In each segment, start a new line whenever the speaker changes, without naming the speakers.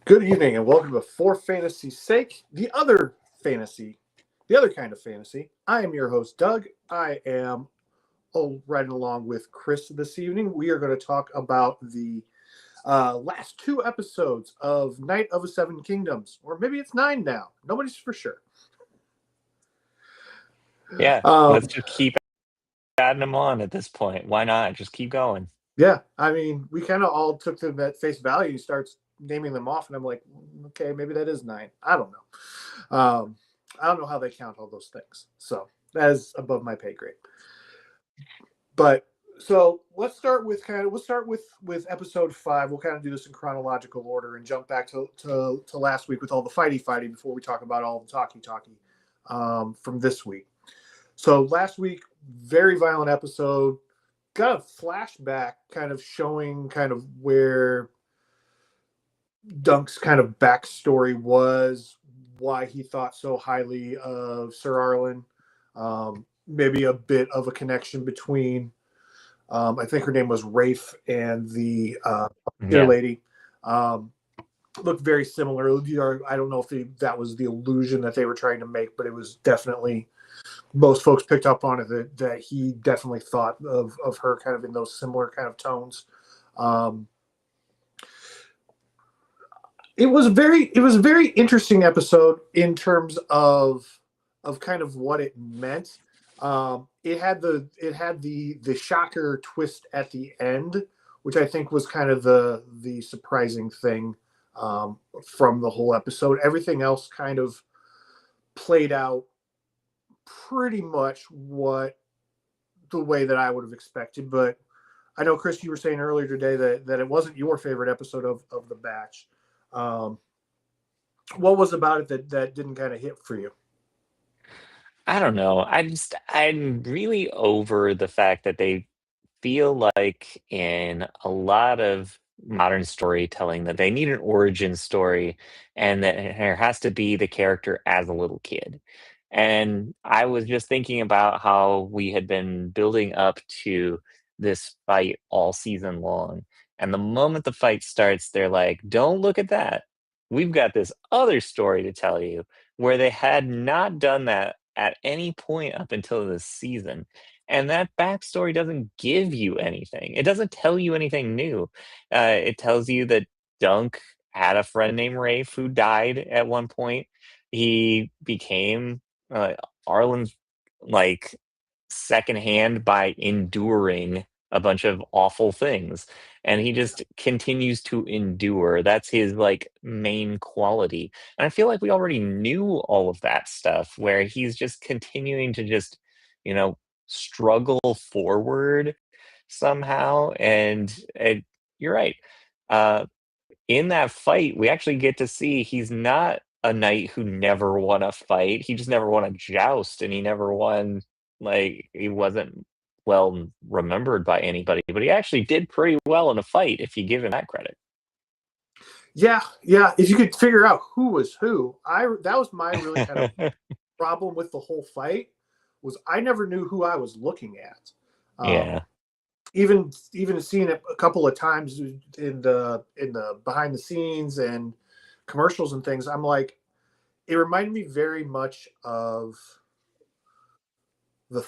Good evening and welcome to For Fantasy's Sake, fantasy, the other kind of fantasy. I am your host, Doug. I am riding along with Chris this evening. We are going to talk about the last two episodes of Night of the Seven Kingdoms, or maybe it's 9 now. Nobody's for sure.
Yeah, let's just keep adding them on at this point. Why not? Just keep going.
Yeah, I mean, we kind of all took them at face value. He starts naming them off, and I'm like, okay, maybe that is 9. I don't know. I don't know how they count all those things. So that is above my pay grade. But so let's start with episode 5. We'll kind of do this in chronological order and jump back to last week with all the fighty before we talk about all the talkie from this week. So last week, very violent episode. Got a flashback kind of showing kind of where Dunk's kind of backstory was, why he thought so highly of Sir Arlen. Maybe a bit of a connection between, I think her name was Rafe and the lady. Looked very similar. I don't know if that was the illusion that they were trying to make, but it was definitely, most folks picked up on it that he definitely thought of her kind of in those similar kind of tones. It was a very interesting episode in terms of kind of what it meant. It had the shocker twist at the end, which I think was kind of the surprising thing from the whole episode. Everything else kind of played out pretty much the way that I would have expected. But I know, Chris, you were saying earlier today that it wasn't your favorite episode of the batch. What was about it that didn't kind of hit for you?
I don't know. I'm really over the fact that they feel like in a lot of modern storytelling that they need an origin story and that there has to be the character as a little kid. And I was just thinking about how we had been building up to this fight all season long. And the moment the fight starts, they're like, don't look at that. We've got this other story to tell you, where they had not done that at any point up until this season. And that backstory doesn't give you anything. It doesn't tell you anything new. It tells you that Dunk had a friend named Rafe who died at one point. He became uh, Arlen's like secondhand by enduring a bunch of awful things, and he just continues to endure. That's his like main quality, and I feel like we already knew all of that stuff, where he's just continuing to just you know struggle forward somehow. And you're right. uh in that fight, we actually get to see he's not a knight who never won a fight. He just never won a joust, and he never won, like, he wasn't well remembered by anybody, but he actually did pretty well in a fight if you give him that credit.
Yeah. If you could figure out who was who, that was my really kind of problem with the whole fight, was I never knew who I was looking at.
Yeah.
Even seeing it a couple of times in the behind the scenes and commercials and things, I'm like, it reminded me very much of the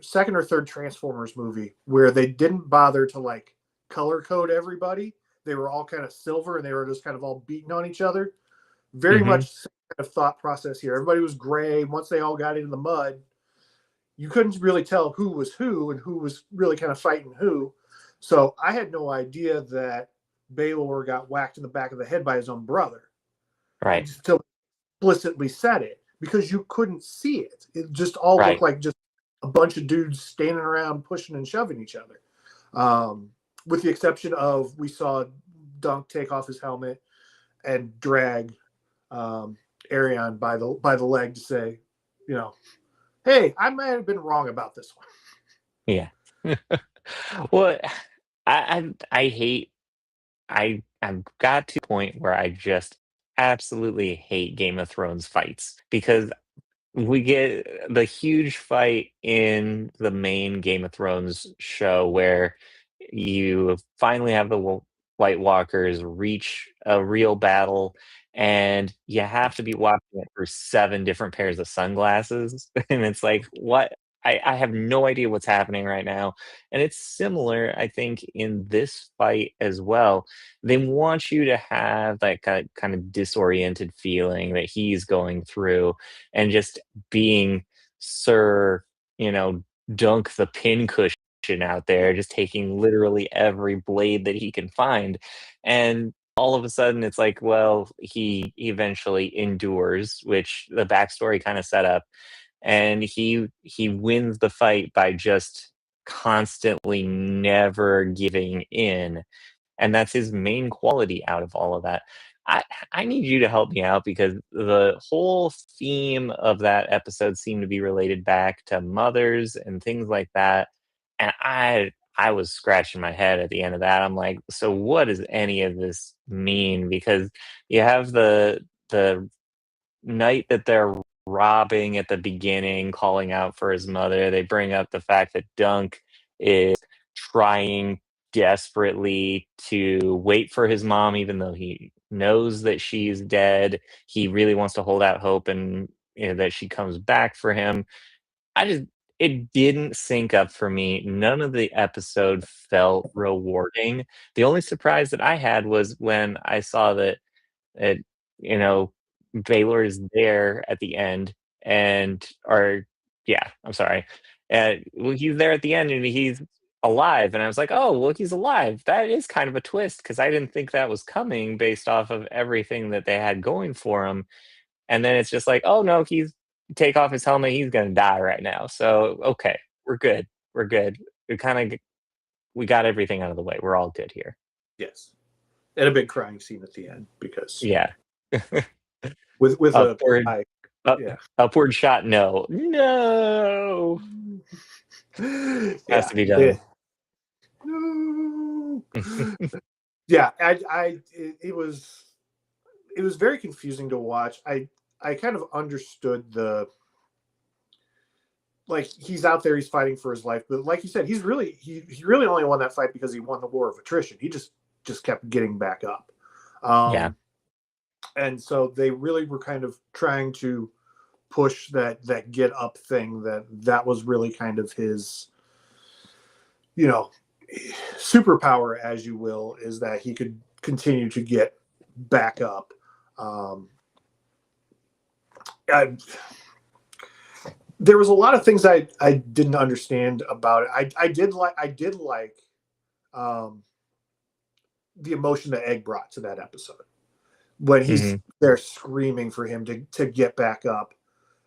second or third Transformers movie, where they didn't bother to like color code everybody. They were all kind of silver and they were just kind of all beating on each other. Very
Hmm.
much kind of thought process here. Everybody was gray. Once they all got into the mud, you couldn't really tell who was who and who was really kind of fighting who. So I had no idea that Baylor got whacked in the back of the head by his own brother
Right.
until explicitly said it, because you couldn't see it. It just all looked
Right.
like just a bunch of dudes standing around pushing and shoving each other. With the exception of, we saw Dunk take off his helmet and drag Arion by the leg to say, hey, I might have been wrong about this one.
Yeah. Well, I hate, I've got to a point where I just absolutely hate Game of Thrones fights, because we get the huge fight in the main Game of Thrones show where you finally have the White Walkers reach a real battle, and you have to be watching it through 7 different pairs of sunglasses, and it's like, "What?" I have no idea what's happening right now, and it's similar, I think, in this fight as well. They want you to have that kind of disoriented feeling that he's going through, and just being Sir, you know, Dunk the Pincushion out there, just taking literally every blade that he can find. And all of a sudden, it's like, well, he eventually endures, which the backstory kind of set up, and he wins the fight by just constantly never giving in, and that's his main quality out of all of that. I I need you to help me out because the whole theme of that episode seemed to be related back to mothers and things like that, and I was scratching my head at the end of that. I'm like, so what does any of this mean? Because you have the night that they're robbing at the beginning, calling out for his mother. They bring up the fact that Dunk is trying desperately to wait for his mom, even though he knows that she's dead. He really wants to hold out hope and that she comes back for him. I just it didn't sync up for me. None of the episode felt rewarding. The only surprise that I had was when I saw that it you know, Baylor is there at the end and or yeah, I'm sorry. Well, he's there at the end and he's alive, and I was like, "Oh, well, he's alive." That is kind of a twist because I didn't think that was coming based off of everything that they had going for him, and then it's just like, "Oh, no, he's take off his helmet, he's gonna die right now." So, okay, we're good. We're good. We kinda we got everything out of the way. We're all good here.
Yes, and a big crying scene at the end because
Yeah.
with a
Upward
I
up
yeah.
upward shot, no. No! Has
Yeah.
to be done.
No. Yeah, it was very confusing to watch. I kind of understood the like he's out there, he's fighting for his life, but like you said, he really only won that fight because he won the war of attrition. He just kept getting back up.
Yeah.
And so they really were kind of trying to push that get up thing that was really kind of his, you know, superpower, as you will, is that he could continue to get back up. Um, I, there was a lot of things I didn't understand about it. I did like um, the emotion that Egg brought to that episode when he's
Mhm.
there screaming for him to get back up,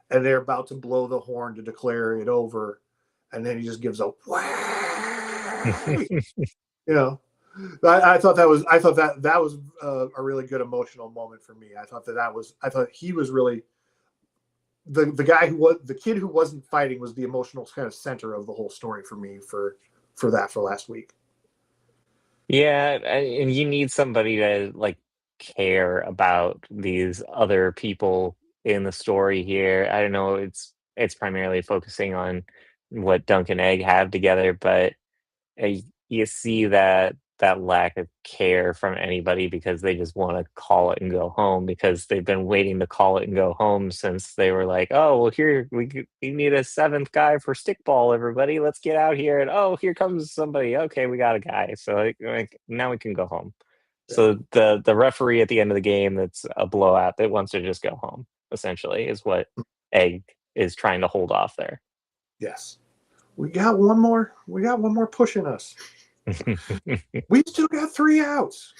and they're about to blow the horn to declare it over, and then he just gives a way. You know, I thought that was a really good emotional moment for me. I thought he was really the guy who was the kid who wasn't fighting was the emotional kind of center of the whole story for me for last week.
Yeah, and you need somebody to, like, care about these other people in the story here. I don't know, it's primarily focusing on what Dunk and Egg have together, but you see that lack of care from anybody because they just wanna call it and go home because they've been waiting to call it and go home since they were like, "Oh, well, here, we need a 7th guy for stickball, everybody. Let's get out here, and, oh, here comes somebody. Okay, we got a guy. So, now we can go home."
Yeah.
So the referee at the end of the game that's a blowout that wants to just go home, essentially, is what Egg is trying to hold off there.
Yes. We got one more. We got one more pushing us. We still got three outs.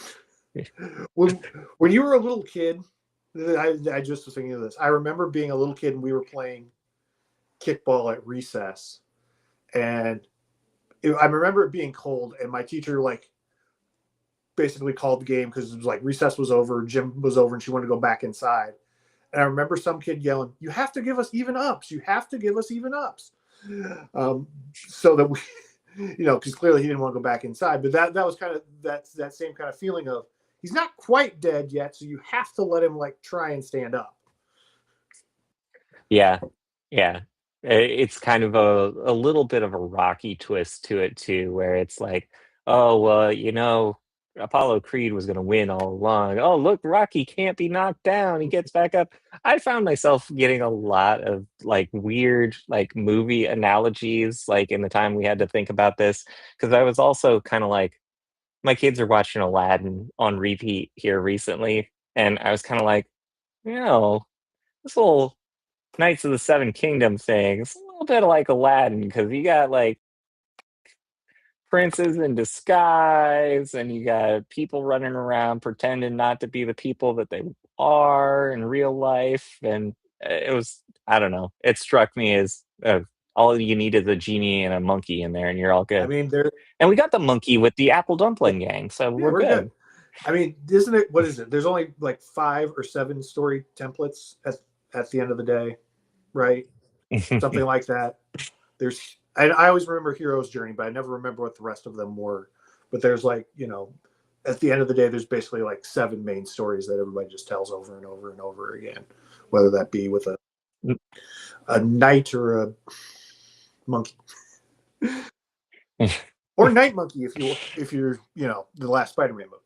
When when you were a little kid, I just was thinking of this. I remember being a little kid and we were playing kickball at recess, and I remember it being cold, and my teacher like basically called the game because it was like recess was over, gym was over, and she wanted to go back inside. And I remember some kid yelling, "You have to give us even ups. You have to give us even ups," so that we, because clearly he didn't want to go back inside. But that was kind of that same kind of feeling of he's not quite dead yet, so you have to let him like try and stand up.
Yeah, yeah. It's kind of a little bit of a rocky twist to it too, where it's like, "Oh, well, Apollo Creed was going to win all along. Oh, look, Rocky can't be knocked down. He gets back up. I found myself getting a lot of like weird like movie analogies like in the time we had to think about this because I was also kind of like my kids are watching Aladdin on repeat here recently and I was kind of like, you know, this little Knights of the Seven Kingdom thing, it's a little bit like Aladdin because you got like princes in disguise and you got people running around pretending not to be the people that they are in real life and it was I don't know, it struck me as all you need is a genie and a monkey in there and you're all
I
good.
mean, there.
And we got the monkey with the apple
Yeah,
dumpling gang, so
yeah,
we're
we're good.
good.
I mean, isn't it? What is it? There's only like 5 or 7 story templates at the end of the day, right? Something like that. There's. I always remember Hero's Journey, but I never remember what the rest of them were. But there's like, at the end of the day, there's basically like 7 main stories that everybody just tells over and over and over again, whether that be with a knight or a monkey, or Night Monkey if you're the last Spider-Man movie.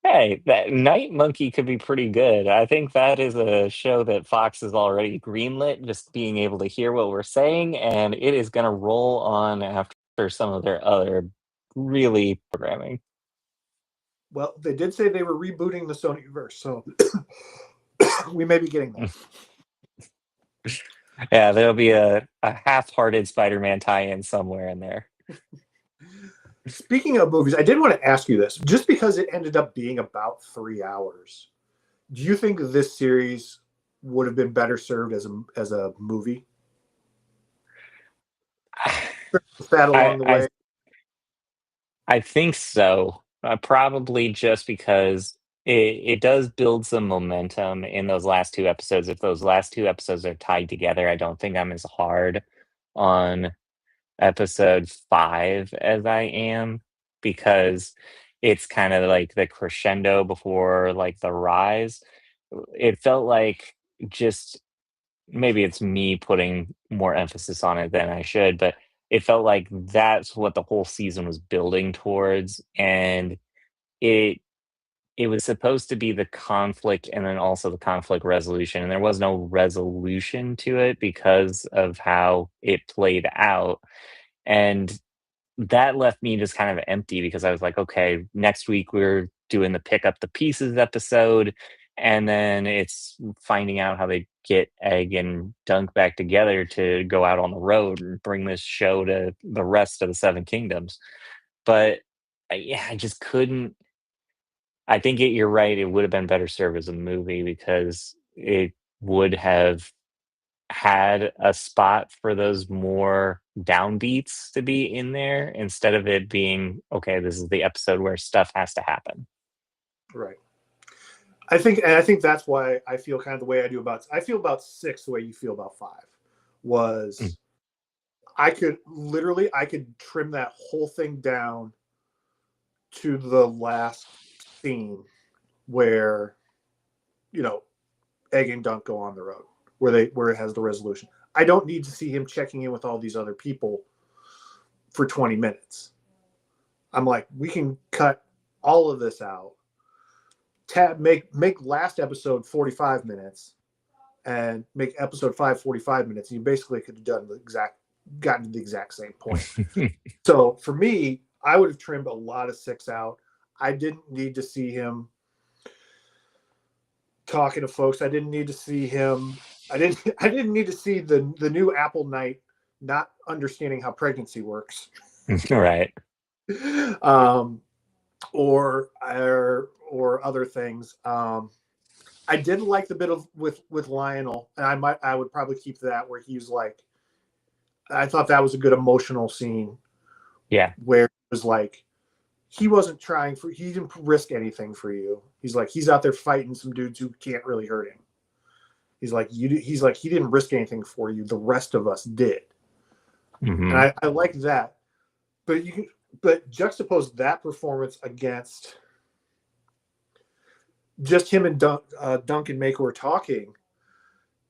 Hey, that Night Monkey could be pretty good. I think that is a show that Fox has already greenlit, just being able to hear what we're saying, and it is going to roll on after some of their other really programming.
Well, they did say they were rebooting the Sonyverse, so we may be getting that.
Yeah, there'll be a half-hearted Spider-Man tie-in somewhere in there.
Speaking of movies, I did want to ask you this. Just because it ended up being about 3 hours, do you think this series would have been better served as a movie? Fat
I,
along the
I
way.
I think so. Probably just because it does build some momentum in those last 2 episodes. If those last 2 episodes are tied together, I don't think I'm as hard on episode 5 as I am because it's kind of like the crescendo before like the rise. It felt like just maybe it's me putting more emphasis on it than I should, but it felt like that's what the whole season was building towards, and it it was supposed to be the conflict and then also the conflict resolution, and there was no resolution to it because of how it played out, and that left me just kind of empty because I was like, okay, next week we're doing the pick up the pieces episode, and then it's finding out how they get Egg and Dunk back together to go out on the road and bring this show to the rest of the Seven Kingdoms. But yeah, I just couldn't. I think you're right. It would have been better served as a movie because it would have had a spot for those more downbeats to be in there instead of it being, okay, this is the episode where stuff has to happen.
Right. I think that's why I feel kind of the way I do about. I feel about 6 the way you feel about 5.
Mm.
Was I could trim that whole thing down to the last scene where you know Egg and Dunk go on the road, where it has the resolution. I don't need to see him checking in with all these other people for 20 minutes. I'm like, we can cut all of this out. Make last episode 45 minutes and make episode 5 45 minutes. You basically could have gotten to the exact same point. So for me, I would have trimmed a lot of 6 out. I didn't need to see him talking to folks. I didn't need to see him. I didn't need to see the new Apple Knight not understanding how pregnancy works.
Right.
um, or other things. I did like the bit of with Lionel, and I would probably keep that where he's like, I thought that was a good emotional scene
Yeah.
where it was like he didn't risk anything for you. He's like he's out there fighting some dudes who can't really hurt him. He's like he didn't risk anything for you. The rest of us did, and
Hmm.
I like that. But juxtapose that performance against just him and Duncan Makor talking.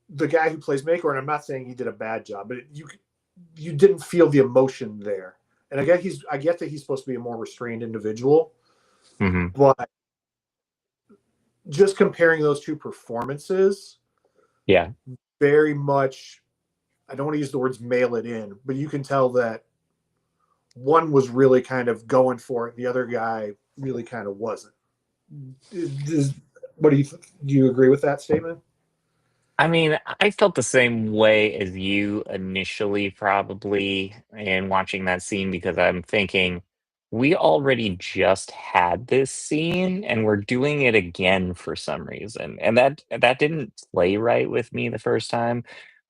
The guy who plays Makor, and I'm not saying he did a bad job, but you didn't feel the emotion there. And I get that he's supposed to be a more restrained individual,
Hmm.
But just comparing those two performances,
Yeah.
very much, I don't want to use the words mail it in, but you can tell that one was really kind of going for it. The other guy really kind of wasn't. What do you think? Do you agree with that statement?
I mean, I felt the same way as you initially, probably, in watching that scene because I'm thinking, we already just had this scene and we're doing it again for some reason. And that didn't play right with me the first time.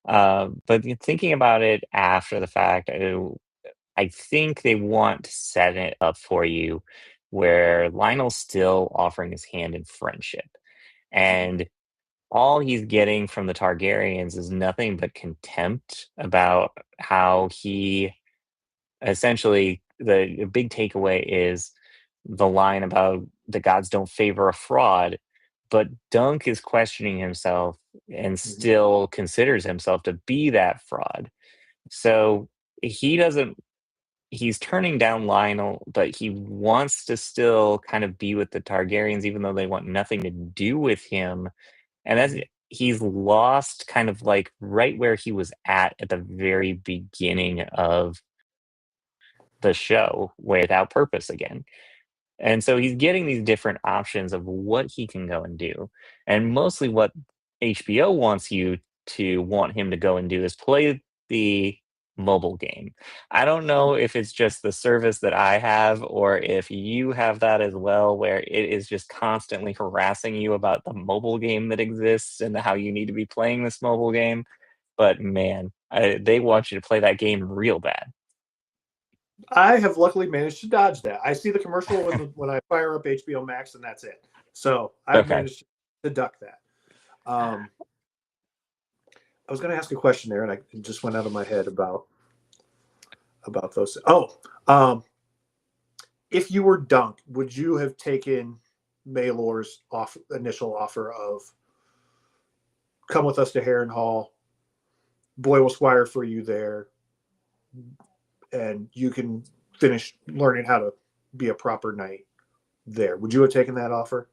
But thinking about it after the fact, I think they want to set it up for you where Lionel's still offering his hand in friendship. And all he's getting from the Targaryens is nothing but contempt about how he essentially the big takeaway is the line about the gods don't favor a fraud, but Dunk is questioning himself and
Mhm.
still considers himself to be that fraud. So he doesn't he's turning down Lionel, but he wants to still kind of be with the Targaryens even though they want nothing to do with him, and that's he's lost kind of like right where he was at the very beginning of the show without purpose again. And so he's getting these different options of what he can go and do. And mostly what HBO wants you to want him to go and do is play the mobile game. I don't know if it's just the service that I have or if you have that as well, where it is just constantly harassing you about the mobile game that exists and how you need to be playing this mobile game. But man, they want you to play that game real bad.
I have luckily managed to dodge that. I see the commercial when I fire up HBO Max, and that's it. So I've
Okay.
managed to duck that. I was going to ask a question there, and it just went out of my head about those. Oh, if you were Dunk, would you have taken Maylor's initial offer of come with us to Harrenhal? Boy will squire for you there, and you can finish learning how to be a proper knight there. Would you have taken that offer?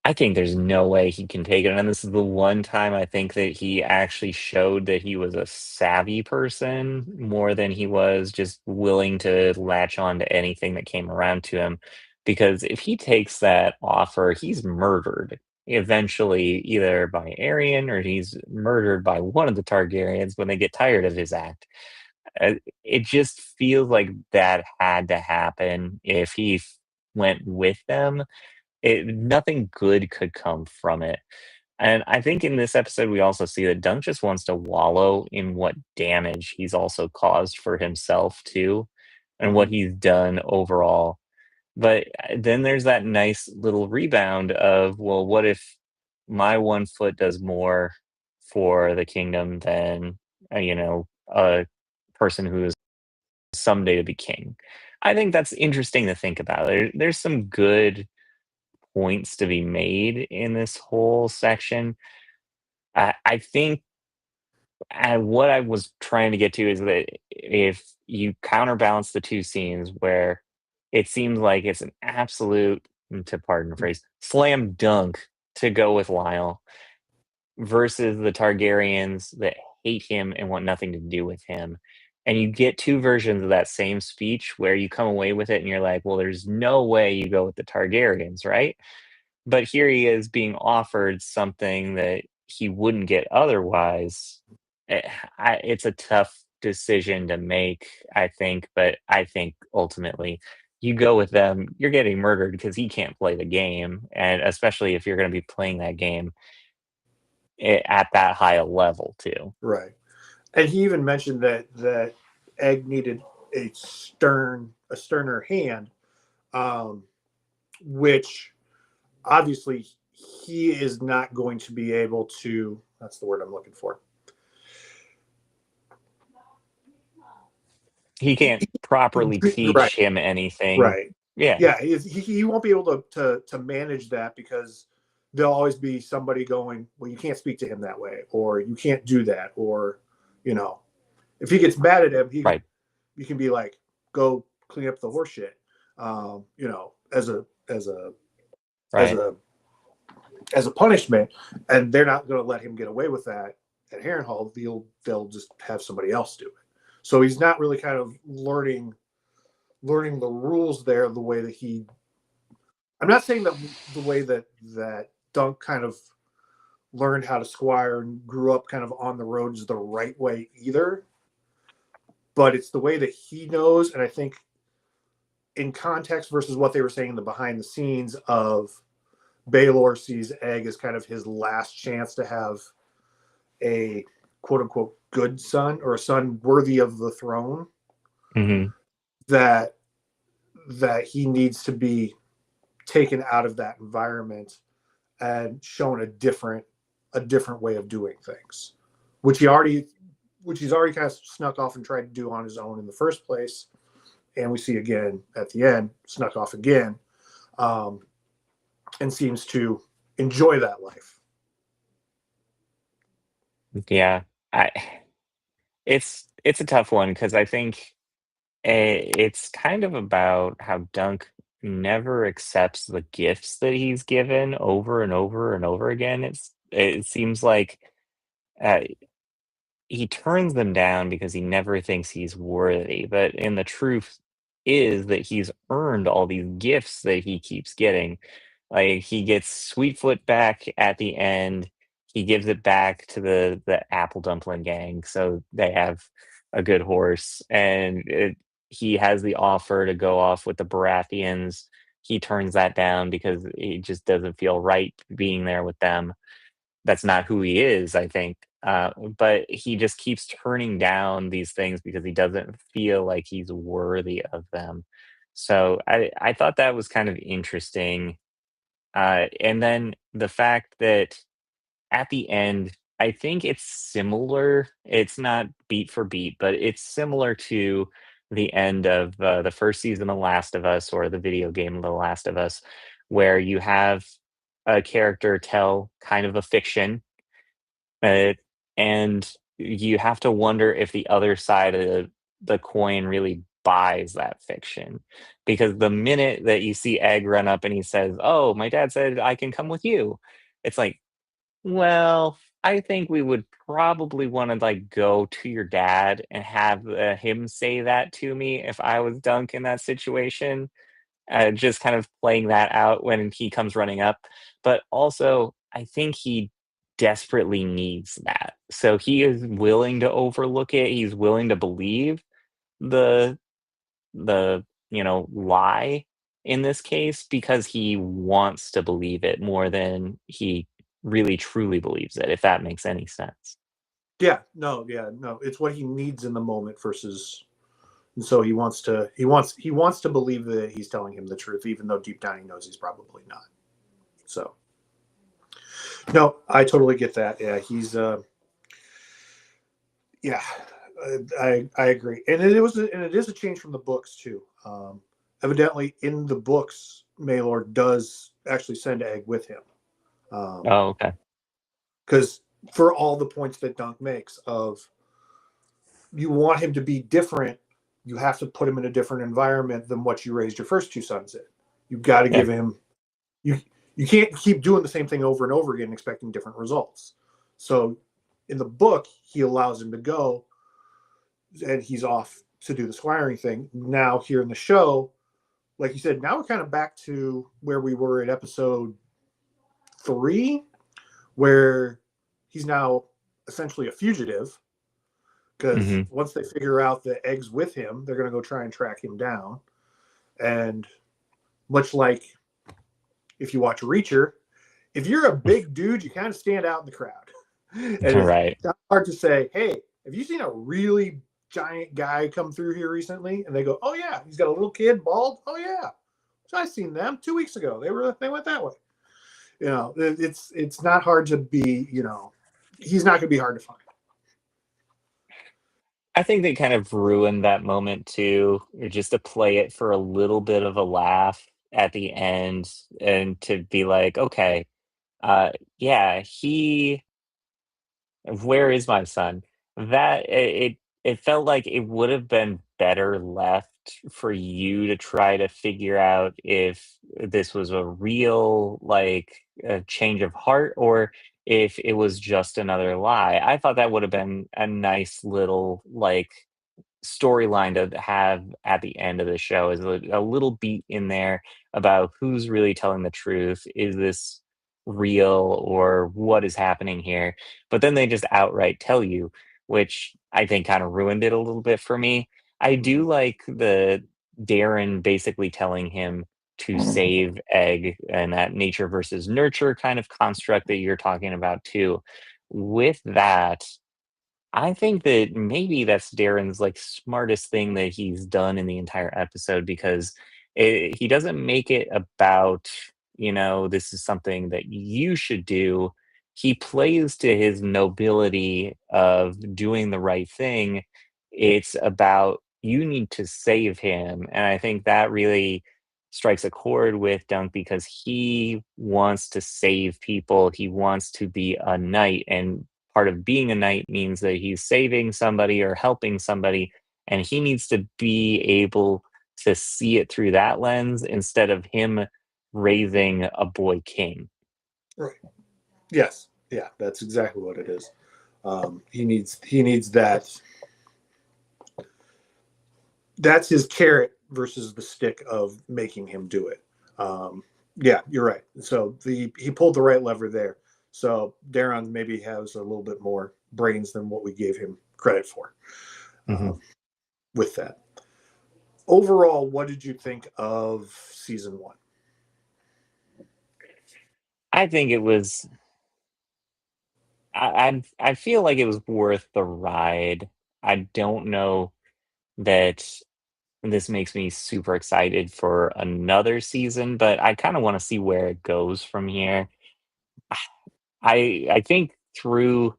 I think there's no way he can take it, and this is the one time I think that he actually showed that he was a savvy person more than he was just willing to latch on to anything that came around to him. Because if he takes that offer, he's murdered eventually, either by Aerion or he's murdered by one of the Targaryens when they get tired of his act. It just feels like that had to happen if he went with them. Nothing good could come from it. And I think in this episode, we also see that Dunk just wants to wallow in what damage he's also caused for himself, too, and what
Mm-hmm.
he's done overall. But then there's that nice little rebound of, well, what if my one foot does more for the kingdom than, a person who is someday to be king? I think that's interesting to think about. There's some good points to be made in this whole section. I think what I was trying to get to is that if you counterbalance the two scenes where it seems like it's an absolute, to pardon the phrase, slam dunk to go with Lyle versus the Targaryens that hate him and want nothing to do with him. And you get two versions of that same speech where you come away with it and you're like, well, there's no way you go with the Targaryens, right? But here he is being offered something that he wouldn't get otherwise. Eh, it's a tough decision to make, I think, but I think ultimately you go with them, you're getting murdered because he can't play the game, and especially if you're going to be playing that game at that high a level too.
Right. And he even mentioned that Egg needed a sterner hand, um, which obviously he is not going to be able to. That's the word I'm looking for.
He can't properly
Right.
teach him anything.
Right.
Yeah,
Yeah. He won't be able to manage that because there'll always be somebody going, well, you can't speak to him that way, or you can't do that, or you know, if he gets mad at him,
right.
you can be like, go clean up the horse shit. as a as a as
Right.
a as a punishment, and they're not going to let him get away with that at Harrenhal. They'll just have somebody else do it. So he's not really kind of learning the rules there the way that he. I'm not saying that the way that Dunk kind of learned how to squire and grew up kind of on the roads the right way either, but it's the way that he knows, and I think in context versus what they were saying in the behind the scenes of Baelor sees Egg as kind of his last chance to have a quote unquote good son or a son worthy of the throne,
Hmm.
that he needs to be taken out of that environment and shown a different way of doing things, which he's already kind of snuck off and tried to do on his own in the first place, and we see again at the end snuck off again, um, and seems to enjoy that life.
Yeah. I it's a tough one because I think it's kind of about how Dunk never accepts the gifts that he's given over and over and over again. It seems like uh, he turns them down because he never thinks he's worthy. But in the truth is that he's earned all these gifts that he keeps getting. Like he gets Sweetfoot back at the end. He gives it back to the Apple Dumpling Gang, so they have a good horse. And he has the offer to go off with the Baratheons. He turns that down because he just doesn't feel right being there with them. That's not who he is, I think. But he just keeps turning down these things because he doesn't feel like he's worthy of them. So I thought that was kind of interesting. And then the fact that at the end, I think it's similar. It's not beat for beat, but it's similar to the end of the first season of Last of Us or the video game The Last of Us, where you have a character tell kind of a fiction, uh, and you have to wonder if the other side of the coin really buys that fiction. Because the minute that you see Egg run up and he says, "Oh, my dad said I can come with you," it's like, well, I think we would probably want to like go to your dad and have him say that to me if I was Dunk in that situation, just kind of playing that out when he comes running up. But also, I think he desperately needs that. So he is willing to overlook it. He's willing to believe the lie in this case because he wants to believe it more than he really truly believes it, if that makes any sense.
Yeah, no, it's what he needs in the moment versus. And so he wants to believe that he's telling him the truth, even though deep down he knows he's probably not. So no, I totally get that. Yeah, he's yeah, I agree, and it is a change from the books too. Evidently, in the books, Maylor does actually send Egg with him,
Oh, okay.
because for all the points that Dunk makes of you want him to be different, you have to put him in a different environment than what you raised your first two sons in. You've got to
Yeah.
give him you you can't keep doing the same thing over and over again expecting different results. So in the book, he allows him to go and he's off to do the squiring thing. Now here in the show, like you said, now we're kind of back to where we were in episode 3, where he's now essentially a fugitive because
Hmm.
once they figure out that Egg's with him, they're going to go try and track him down. And much like if you watch Reacher, if you're a big dude, you kind of stand out in the crowd. And it's
Right.
hard to say, hey, have you seen a really giant guy come through here recently? And they go, oh yeah, he's got a little kid, bald. Oh yeah, so I seen them 2 weeks ago. They went that way. It's not hard to be. He's not going to be hard to find.
I think they kind of ruined that moment too, or just to play it for a little bit of a laugh at the end and to be like, okay, uh, yeah, where is my son? That it felt like it would have been better left left for you to try to figure out if this was a real, like, change of heart or if it was just another lie. I thought that would have been a nice little, like, storyline to have at the end of the show is a little beat in there about who's really telling the truth. Is this real or what is happening here? But then they just outright tell you, which I think kind of ruined it a little bit for me. I
Mhm.
do like the Darren basically telling him to save Egg and that nature versus nurture kind of construct that you're talking about too. With that, I think that maybe that's Darren's, like, smartest thing that he's done in the entire episode because he doesn't make it about, this is something that you should do. He plays to his nobility of doing the right thing. It's about you need to save him. And I think that really strikes a chord with Dunk because he wants to save people. He wants to be a knight. And part of being a knight means that he's saving somebody or helping somebody, and he needs to be able to see it through that lens instead of him raising a boy king.
Right. Yes. Yeah, that's exactly what it is. He needs that. That's his carrot versus the stick of making him do it. Yeah, you're right. So he pulled the right lever there. So Darren maybe has a little bit more brains than what we gave him credit for.
Mhm.
With that, overall, what did you think of season one?
I think it was. I feel like it was worth the ride. I don't know that this makes me super excited for another season, but I kind of want to see where it goes from here. I think through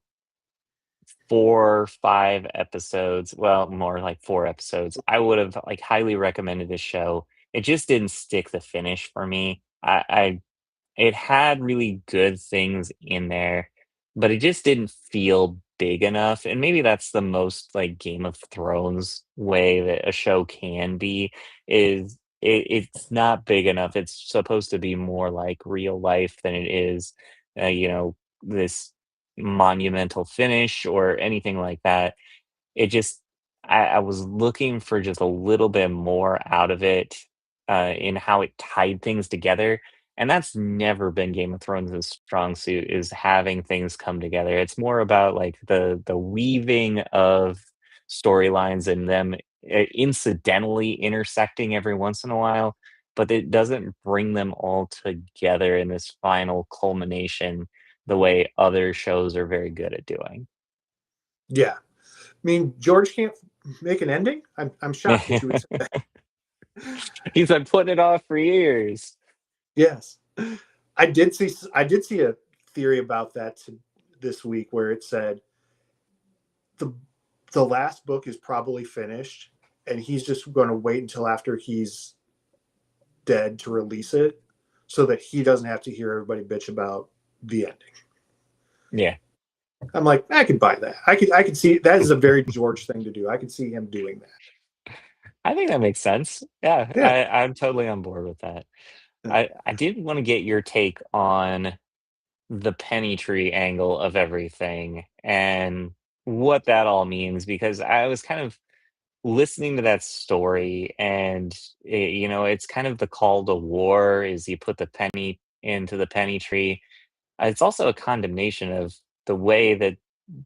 4, 5 episodes, well, more like 4 episodes, I would have, like, highly recommended this show. It just didn't stick the finish for me. It had really good things in there, but it just didn't feel big enough, and maybe that's the most, like, Game of Thrones way that a show can be, is it's not big enough. It's supposed to be more like real life than it is, this monumental finish or anything like that. It just I was looking for just a little bit more out of it, in how it tied things together, and that's never been Game of Thrones' strong suit, is having things come together. It's more about, like, the weaving of storylines and them, incidentally intersecting every once in a while, but it doesn't bring them all together in this final culmination the way other shows are very good at doing.
Yeah, I mean George can't make an ending. I'm shocked that you would say that.
He's been putting it off for years.
Yes, I did see a theory about that this week where it said the the last book is probably finished, and he's just going to wait until after he's dead to release it, so that he doesn't have to hear everybody bitch about the ending.
Yeah.
I'm like, I could buy that. I could see that is a very George thing to do. I could see him doing that.
I think that makes sense. Yeah,
Yeah.
I'm totally on board with that.
Yeah.
I did wanna get your take on the penny tree angle of everything and what that all means, because I was kind of listening to that story and, it's kind of the call to war is you put the penny into the penny tree. It's also a condemnation of the way that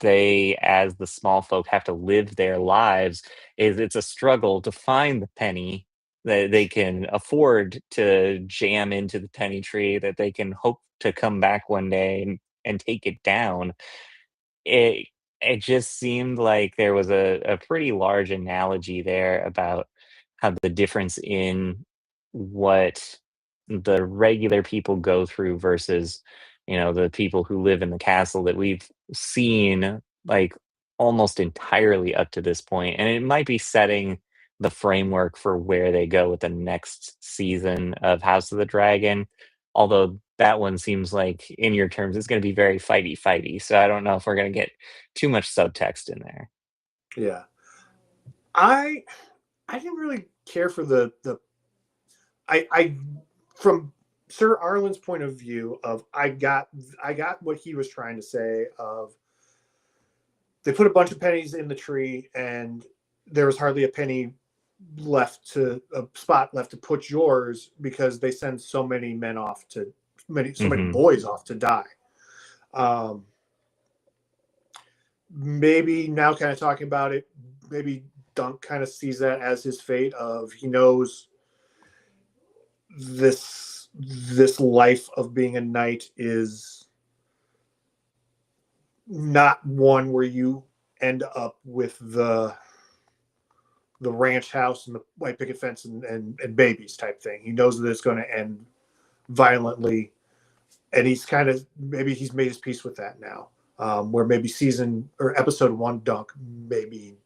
they, as the small folk, have to live their lives. Is it's a struggle to find the penny that they can afford to jam into the penny tree, that they can hope to come back one day and take it down. It just seemed like there was a pretty large analogy there about how the difference in what the regular people go through versus, the people who live in the castle that we've seen, like, almost entirely up to this point, and it might be setting the framework for where they go with the next season of House of the Dragon. Although that one seems like, in your terms, it's gonna be very fighty fighty, so I don't know if we're gonna get too much subtext in there.
Yeah. I I didn't really care for the I from Sir Arlen's point of view of I got what he was trying to say of they put a bunch of pennies in the tree and there was hardly a penny left to a spot left to put yours because they send so many men off to so many
Mm-hmm.
boys off to die. Um, maybe now kind of talking about it, maybe Dunk kind of sees that as his fate of he knows this life of being a knight is not one where you end up with the ranch house and the white picket fence and babies type thing. He knows that it's going to end violently, and he's kind of maybe he's made his peace with that now. Where maybe season or episode one Dunk maybe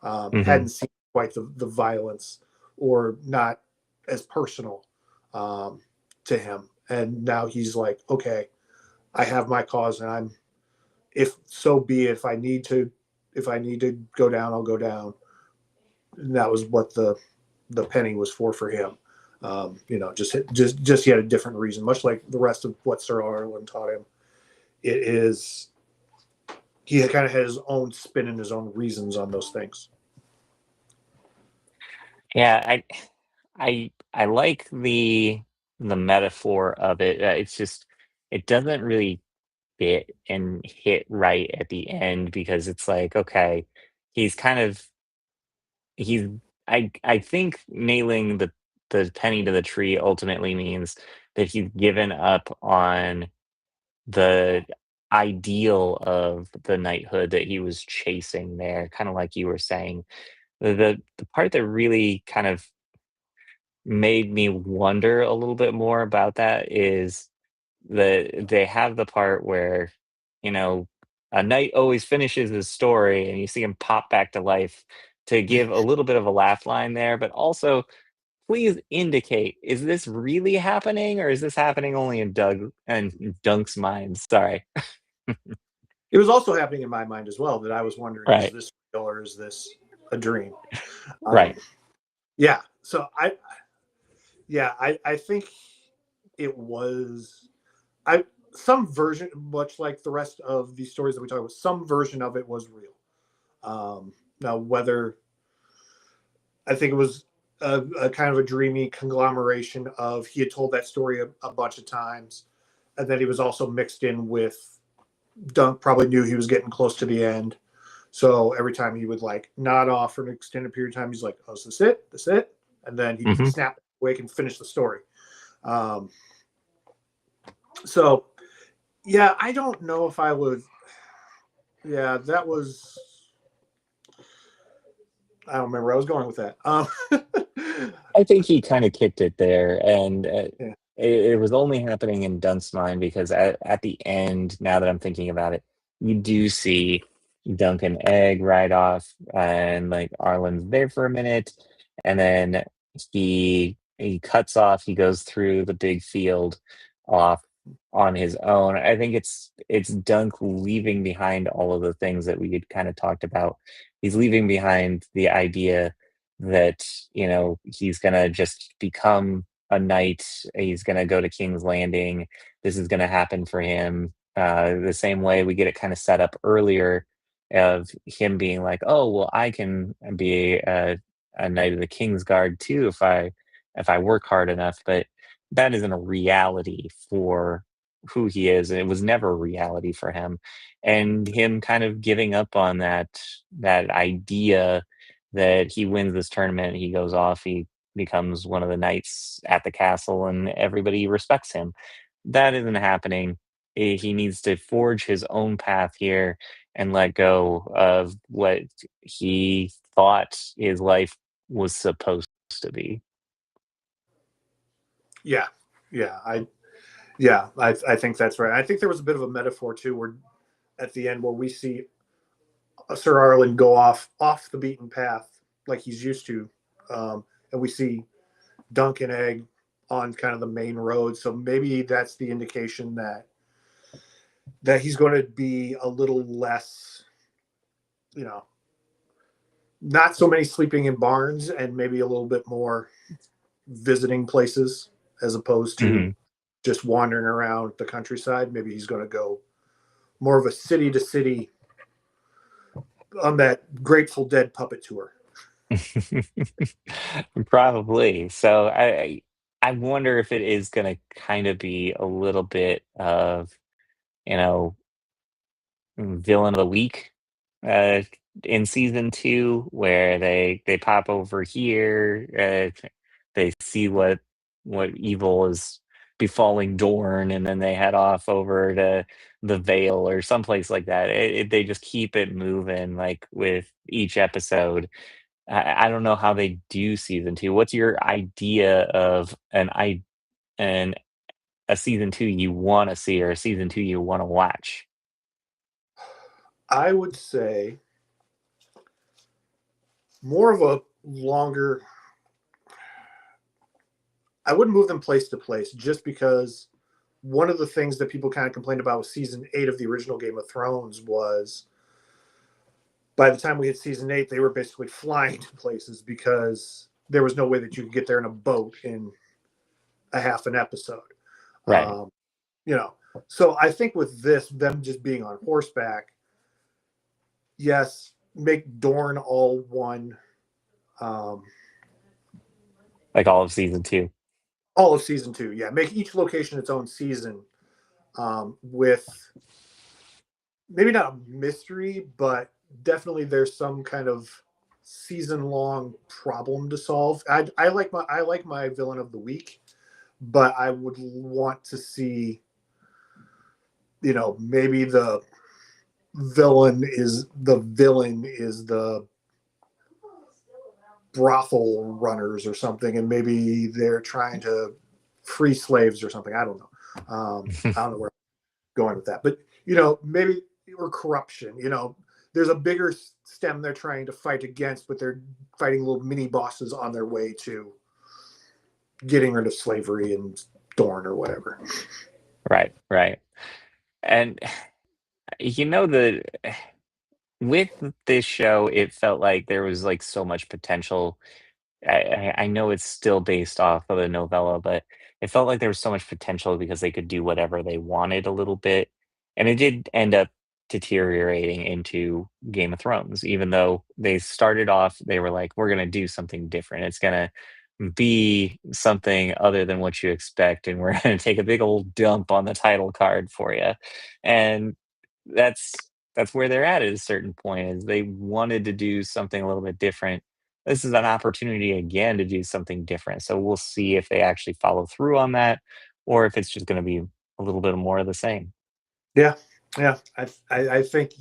Mm-hmm.
hadn't seen quite the violence or not as personal to him, and now he's like, okay, I have my cause, and I'm if so be it. If I need to go down, I'll go down. And that was what the penny was for him. Just he had a different reason, much like the rest of what Sir Arlen taught him. It is he kind of had his own spin and his own reasons on those things.
Yeah, I like the metaphor of it. It's just it doesn't really fit and hit right at the end because it's like, okay, he's kind of he's I think nailing the penny to the tree ultimately means that he's given up on the ideal of the knighthood that he was chasing there, kind of like you were saying. The part that really kind of made me wonder a little bit more about that is they have the part where, you know, a knight always finishes his story and you see him pop back to life to give a little bit of a laugh line there, but also please indicate, is this really happening or is this happening only in Doug and Dunk's mind? Sorry.
It was also happening in my mind as well that I was wondering, is
Right.
this real or is this a dream? Um,
Right.
yeah. So I think it was I some version, much like the rest of these stories that we talk about, some version of it was real. Now, whether I think it was a kind of a dreamy conglomeration of he had told that story a bunch of times, and then he was also mixed in with Dunk probably knew he was getting close to the end. So every time he would like nod off for an extended period of time, he's like, "Oh, is this it? This it?" And then he'd
Hmm.
snap awake and finish the story. Um, so yeah, I don't know if I would. Yeah, that was. I don't remember where I was going with that.
I think he kind of kicked it there, and
Yeah.
it was only happening in Dunk's mind because at the end, now that I'm thinking about it, you do see Dunk and Egg ride off, and like Arlen's there for a minute, and then he cuts off. He goes through the big field off on his own. I think it's Dunk leaving behind all of the things that we had kind of talked about. He's leaving behind the idea that he's gonna just become a knight. He's gonna go to King's Landing. This is gonna happen for him. The same way we get it kind of set up earlier of him being like, "Oh, well, I can be a knight of the King's Guard too if I work hard enough." But that isn't a reality for who he is, and it was never a reality for him. And him kind of giving up on that idea that he wins this tournament, he goes off, he becomes one of the knights at the castle, and everybody respects him. That isn't happening. He needs to forge his own path here and let go of what he thought his life was supposed to be.
Yeah, yeah, I think that's right. I think there was a bit of a metaphor too, where at the end where we see Sir Arlen go off the beaten path like he's used to, and we see Dunk and Egg on kind of the main road. So maybe that's the indication that he's going to be a little less, you know, not so many sleeping in barns and maybe a little bit more visiting places as opposed to
Mhm.
just wandering around the countryside. Maybe he's going to go more of a city to city on that Grateful Dead puppet tour.
Probably. So I wonder if it is gonna kind of be a little bit of, you know, villain of the week uh in season 2 where they pop over here, they see what evil is befalling Dorne, and then they head off over to the Vale or someplace like that. They just keep it moving like with each episode. I don't know how they do season 2. What's your idea of an a season 2 you wanna see or a season 2 you wanna watch?
I would say more of a longer. I wouldn't move them place to place just because one of the things that people kind of complained about with season 8 of the original Game of Thrones was by the time we hit season 8, they were basically flying to places because there was no way that you could get there in a boat in a half an episode.
Right.
Um, you know, so I think with this, them just being on horseback, yes, make Dorne all one, um,
Like all of season 2.
all of season 2. Yeah, make each location its own season with maybe not a mystery, but definitely there's some kind of season long problem to solve. I like my villain of the week, but I would want to see, maybe the villain is the brothel runners or something, and maybe they're trying to free slaves or something. I don't know. I don't know where I'm going with that, but maybe or corruption. There's a bigger stem they're trying to fight against, but they're fighting little mini bosses on their way to getting rid of slavery and Dorn or whatever.
Right, right. And the with this show, it felt like there was like so much potential. I know it's still based off of a novella, but it felt like there was so much potential because they could do whatever they wanted a little bit. And it did end up deteriorating into Game of Thrones, even though they started off, they were like, we're going to do something different. It's going to be something other than what you expect. And we're going to take a big old dump on the title card for you. And that's where they're at a certain point is they wanted to do something a little bit different. This is an opportunity again to do something different. So we'll see if they actually follow through on that or if it's just going to be a little bit more of the same.
Yeah, yeah. I think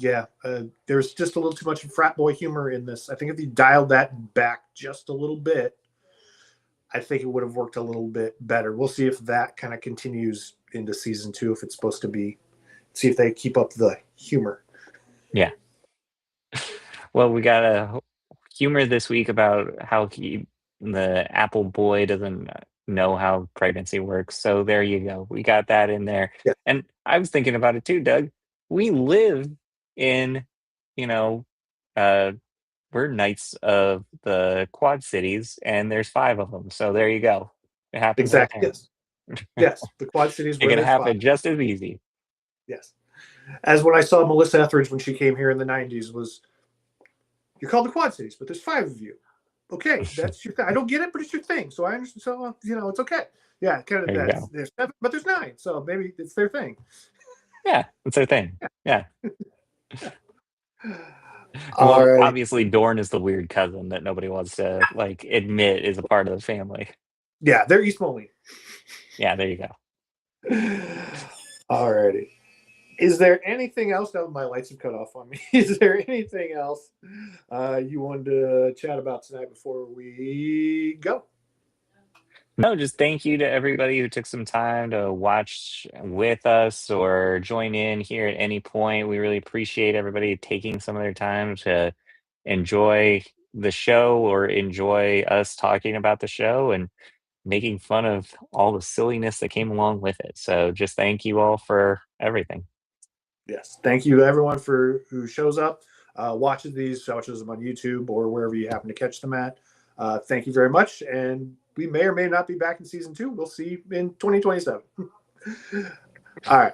there's just a little too much frat boy humor in this. I think if you dialed that back just a little bit, I think it would have worked a little bit better. We'll see if that kind of continues into season 2 if it's supposed to be. See if they keep up the humor.
Yeah. Well, we got a humor this week about how the Apple boy doesn't know how pregnancy works. So there you go. We got that in there.
Yeah,
And I was thinking about it too, Doug. We live in, you know, uh, we're knights of the Quad Cities, and there's 5 of them. So there you go. It happens right
exactly.
there.
Yes, yes. The Quad Cities
It
where
can
there's five.
happen just as easy.
Yes. As when I saw Melissa Etheridge when she came here in the '90s was, you're called the Quad Cities, but there's 5 of you. Okay, that's your thing. I don't get it, but it's your thing. So I understand. So it's okay. Yeah, kind of
There you
that's
go.
there's 7, but there's 9. So maybe it's their thing.
Yeah, that's their thing. Yeah.
All
Well,
right.
obviously, Dorn is the weird cousin that nobody wants to like admit is a part of the family.
Yeah, they're East Moline.
Yeah, there you go.
All righty. Is there anything else? Now my lights have cut off on me. Is there anything else you wanted to chat about tonight before we go?
No, just thank you to everybody who took some time to watch with us or join in here at any point. We really appreciate everybody taking some of their time to enjoy the show or enjoy us talking about the show and making fun of all the silliness that came along with it. So just thank you all for everything.
Yes. Thank you to everyone for who shows up. watches these, watches them on YouTube or wherever you happen to catch them at. Thank you very much. And we may or may not be back in season 2. We'll see you in 2027. All right.